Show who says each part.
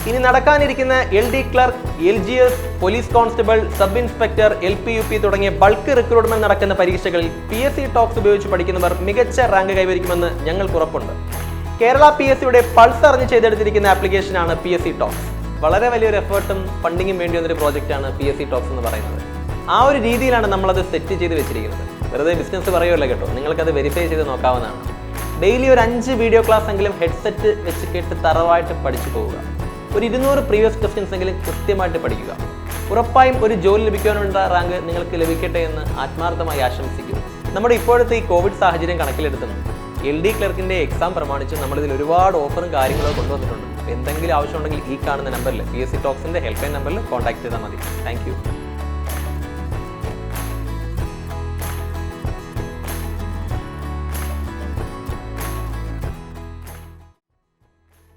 Speaker 1: ഇനി നടക്കാനിരിക്കുന്ന LD clerk, LGS, police constable, sub inspector, LP, UP തുടങ്ങിയ ബൾക്ക് റിക്രൂട്ട്മെന്റ് നടക്കുന്ന പരീക്ഷകളിൽ PSCtalks ഉപയോഗിച്ച് പഠിക്കുന്നവർ മികച്ച റാങ്ക് കൈവരിക്കുമെന്ന് ഞങ്ങൾക്ക് ഉറപ്പുണ്ട്. കേരള PSCയുടെ പൾസ് അറിഞ്ഞ് ചെയ്തെടുത്തിരിക്കുന്ന ആപ്ലിക്കേഷനാണ് PSCtalks. വളരെ വലിയൊരു എഫേർട്ടും ഫണ്ടിങ്ങും വേണ്ടി വന്നൊരു പ്രോജക്റ്റാണ് PSCtalks എന്ന് പറയുന്നത്. ആ ഒരു രീതിയിലാണ് നമ്മളത് സെറ്റ് ചെയ്ത് വെച്ചിരിക്കുന്നത്. വെറുതെ ബിസിനസ് പറയുമല്ലോ കേട്ടോ, നിങ്ങൾക്കത് വെരിഫൈ ചെയ്ത് നോക്കാവുന്നതാണ്. ഡെയിലി ഒരു 5 വീഡിയോ ക്ലാസ് എങ്കിലും ഹെഡ്സെറ്റ് വെച്ച് കേട്ട് തറവായിട്ട് പഠിച്ചു പോവുക. ഒരു 200 പ്രീവിയസ് ക്വസ്റ്റ്യൻസ് എങ്കിലും കൃത്യമായിട്ട് പഠിക്കുക. ഉറപ്പായും ഒരു ജോലി ലഭിക്കാനുള്ള റാങ്ക് നിങ്ങൾക്ക് ലഭിക്കട്ടെ എന്ന് ആത്മാർത്ഥമായി ആശംസിക്കുന്നു. നമ്മുടെ ഇപ്പോഴത്തെ ഈ കോവിഡ് സാഹചര്യം കണക്കിലെടുത്തും LD ക്ലർക്കിൻ്റെ എക്സാം പ്രമാണിച്ച് നമ്മളിതിൽ ഒരുപാട് ഓഫറും കാര്യങ്ങളും കൊണ്ടുവന്നിട്ടുണ്ട്. എന്തെങ്കിലും ആവശ്യമുണ്ടെങ്കിൽ ഈ കാണുന്ന നമ്പറിൽ PSCtalksന്റെ ഹെൽപ്ലൈൻ നമ്പറിൽ കോൺടാക്ട് ചെയ്താൽ മതി. Thank you.